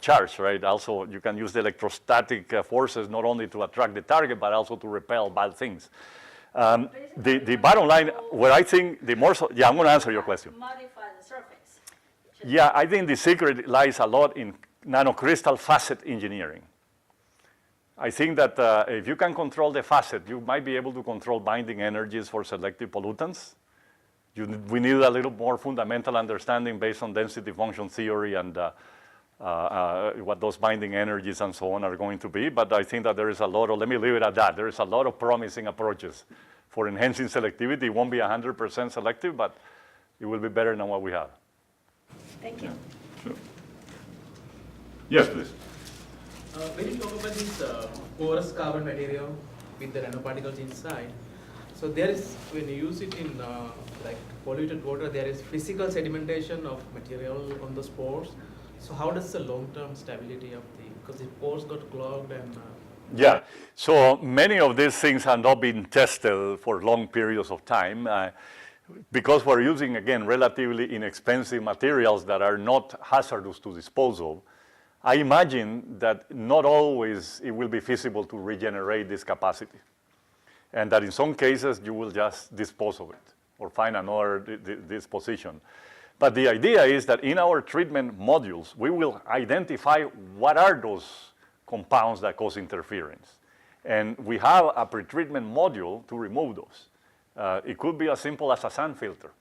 charge, right? Also, you can use the electrostatic forces not only to attract the target, but also to repel bad things. The bottom line, where I think the more, yeah, I'm going to answer your question. Modify the surface. Yeah, I think the secret lies a lot in nanocrystal facet engineering. I think that if you can control the facet, you might be able to control binding energies for selective pollutants. We need a little more fundamental understanding based on density function theory and what those binding energies and so on are going to be. But I think that there is a lot of, let me leave it at that, there is a lot of promising approaches for enhancing selectivity. It won't be 100% selective, but it will be better than what we have. Thank you. Sure. Yes, please. When you talk about this porous carbon material with the nanoparticles inside, so there is, when you use it in like polluted water, there is physical sedimentation of material on the pores. So how does the long-term stability of because the pores got clogged and... Yeah, so many of these things have not been tested for long periods of time because we're using, again, relatively inexpensive materials that are not hazardous to dispose of. I imagine that not always it will be feasible to regenerate this capacity, and that in some cases you will just dispose of it or find another disposition. But the idea is that in our treatment modules, we will identify what are those compounds that cause interference. And we have a pretreatment module to remove those. It could be as simple as a sand filter.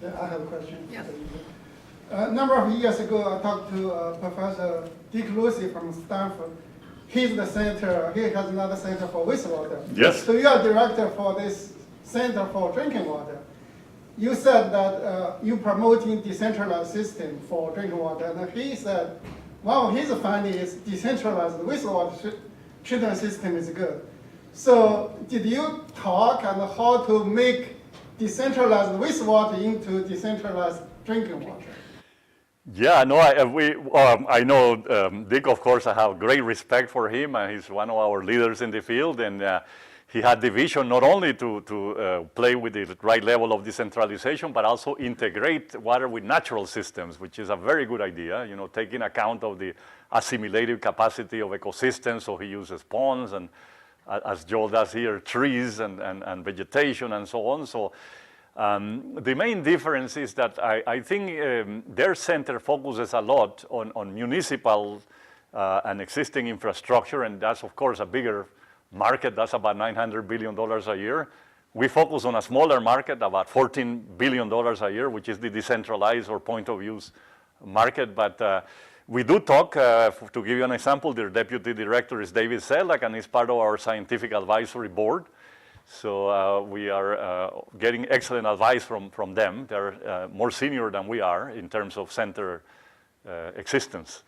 Yeah, I have a question. Yes. A number of years ago, I talked to Professor Dick Lucy from Stanford. he's the center, he has another center for wastewater. Yes. So you are director for this center for drinking water. You said that you promoting decentralized system for drinking water, and he said one of his findings is decentralized wastewater treatment system is good. So did you talk on how to make decentralized wastewater into decentralized drinking water? Yeah, no, I know Dick, of course, I have great respect for him. He's one of our leaders in the field, and he had the vision not only to play with the right level of decentralization, but also integrate water with natural systems, which is a very good idea, you know, taking account of the assimilative capacity of ecosystems. So he uses ponds and, as Joel does here, trees and vegetation and so on. So the main difference is that I think their center focuses a lot on municipal and existing infrastructure, and that's, of course, a bigger market. That's about $900 billion a year. We focus on a smaller market, about $14 billion a year, which is the decentralized or point-of-use market. But we do talk, to give you an example, their deputy director is David Selak, and he's part of our scientific advisory board. So we are getting excellent advice from them. They're more senior than we are in terms of center existence.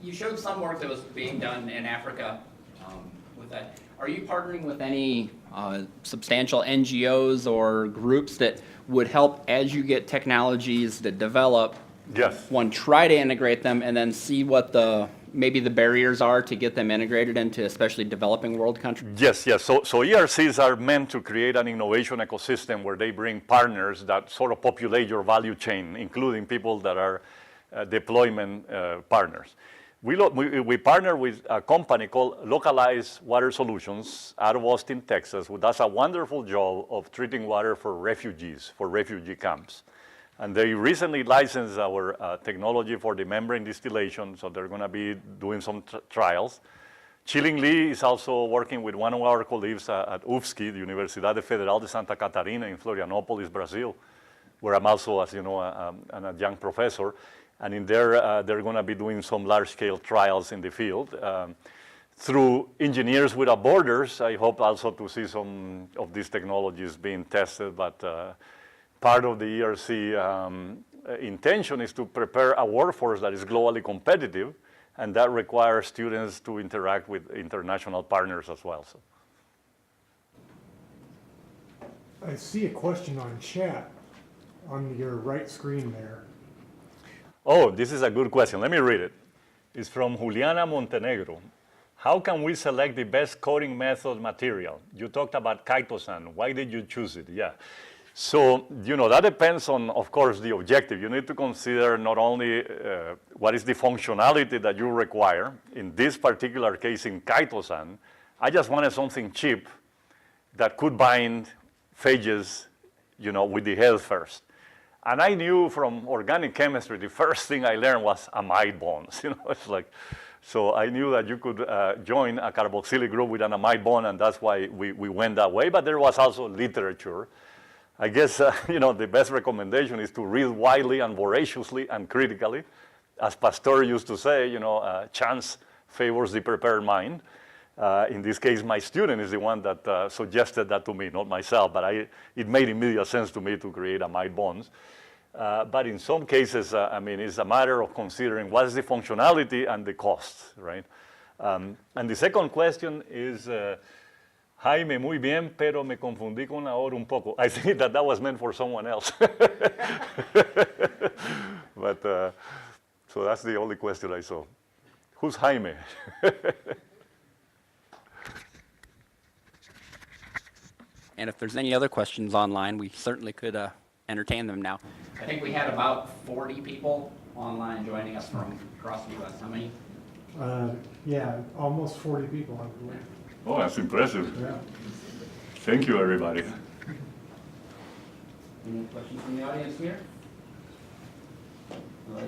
You showed some work that was being done in Africa with that. Are you partnering with any substantial NGOs or groups that would help as you get technologies that develop? Yes. One, try to integrate them and then see what maybe the barriers are to get them integrated into especially developing world countries? Yes, yes. So ERCs are meant to create an innovation ecosystem where they bring partners that sort of populate your value chain, including people that are deployment partners. We partner with a company called Localized Water Solutions out of Austin, Texas, who does a wonderful job of treating water for refugees, for refugee camps. And they recently licensed our technology for the membrane distillation, so they're going to be doing some trials. Chillingly is also working with one of our colleagues at UFSC, the Universidad Federal de Santa Catarina in Florianópolis, Brazil, where I'm also, as you know, an adjunct professor. And in there, they're going to be doing some large-scale trials in the field. Through Engineers Without Borders, I hope also to see some of these technologies being tested, but part of the ERC intention is to prepare a workforce that is globally competitive, and that requires students to interact with international partners as well. So. I see a question on chat on your right screen there. Oh, this is a good question. Let me read it. It's from Juliana Montenegro. How can we select the best coating method material? You talked about chitosan. Why did you choose it? Yeah. So, you know, that depends on, of course, the objective. You need to consider not only what is the functionality that you require. In this particular case, in chitosan, I just wanted something cheap that could bind phages, you know, with the head first. And I knew from organic chemistry, the first thing I learned was amide bonds. You know, it's like, so I knew that you could join a carboxylic group with an amide bond, and that's why we went that way. But there was also literature. I guess, you know, the best recommendation is to read widely and voraciously and critically. As Pasteur used to say, you know, chance favors the prepared mind. In this case, my student is the one that suggested that to me, not myself, but it made immediate sense to me to create amide bonds. But in some cases, I mean, it's a matter of considering what is the functionality and the cost, right? And the second question is, Jaime, muy bien, pero me confundí con la hora un poco. I think that was meant for someone else. But, so that's the only question I saw. Who's Jaime? And if there's any other questions online, we certainly could entertain them now. I think we had about 40 people online joining us from across the U.S. How many? Yeah, almost 40 people, I believe. Oh, that's impressive. Yeah. Thank you, everybody. Any questions from the audience here?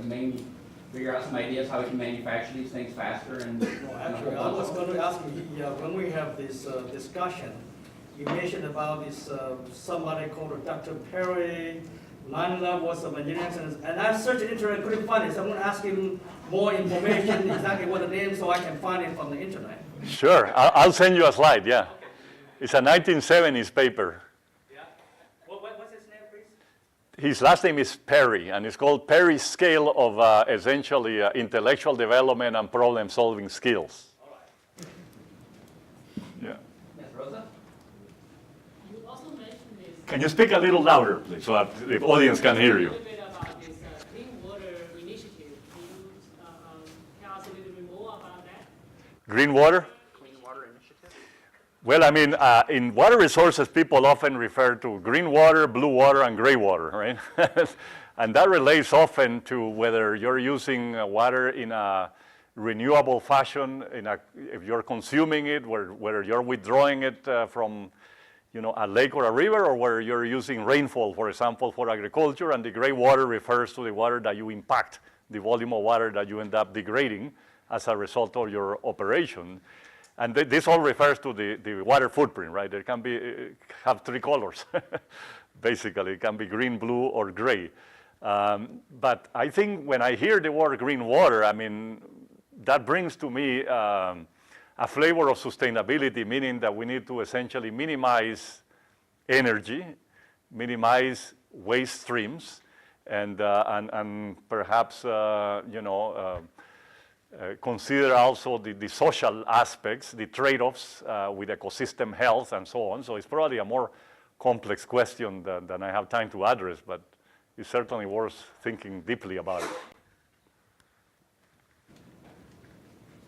Maybe figure out some ideas how we can manufacture these things faster and. Well, actually, I was going to ask you, when we have this discussion, you mentioned about this somebody called Dr. Perry 9 levels of engineering, and I searched the internet, couldn't find it. So I'm going to ask him more information, exactly what the name, so I can find it from the internet. Sure, I'll send you a slide, yeah. It's a 1970s paper. Yeah. What's his name, please? His last name is Perry, and it's called Perry's Scale of essentially intellectual development and problem-solving skills. All right. Yeah. Yes, Rosa? You also mentioned this. Can you speak a little louder, please, so that the audience can hear A you? little bit about this clean water initiative. Can you tell us a little bit more about that? Green water? Clean Water Initiative. Well, I mean, in water resources, people often refer to green water, blue water, and gray water, right? And that relates often to whether you're using water in a renewable fashion, if you're consuming it, whether you're withdrawing it from, a lake or a river, or whether you're using rainfall, for example, for agriculture. And the gray water refers to the water that you impact, the volume of water that you end up degrading as a result of your operation. And this all refers to the water footprint, right? It can have 3 colors, basically. It can be green, blue, or gray. But I think when I hear the word green water, I mean, that brings to me a flavor of sustainability, meaning that we need to essentially minimize energy, minimize waste streams, and perhaps, consider also the social aspects, the trade-offs with ecosystem health and so on. So it's probably a more complex question than I have time to address, but it's certainly worth thinking deeply about it.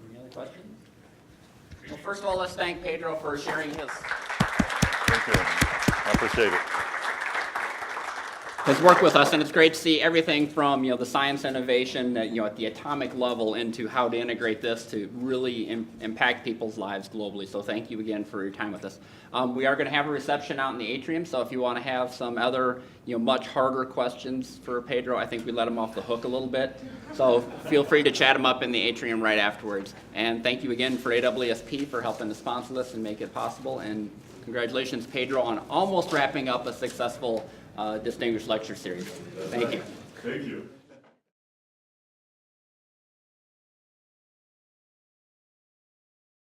Any other questions? Well, first of all, let's thank Pedro for sharing his Thank you. I appreciate it. work with us, and it's great to see everything from the science innovation at the atomic level into how to integrate this to really impact people's lives globally. So thank you again for your time with us. We are going to have a reception out in the atrium, so if you want to have some other much harder questions for Pedro, I think we let him off the hook a little bit. So feel free to chat him up in the atrium right afterwards. And thank you again for AEESP for helping to sponsor this and make it possible. And congratulations, Pedro, on almost wrapping up a successful Distinguished Lecture Series. Thank you. Thank you.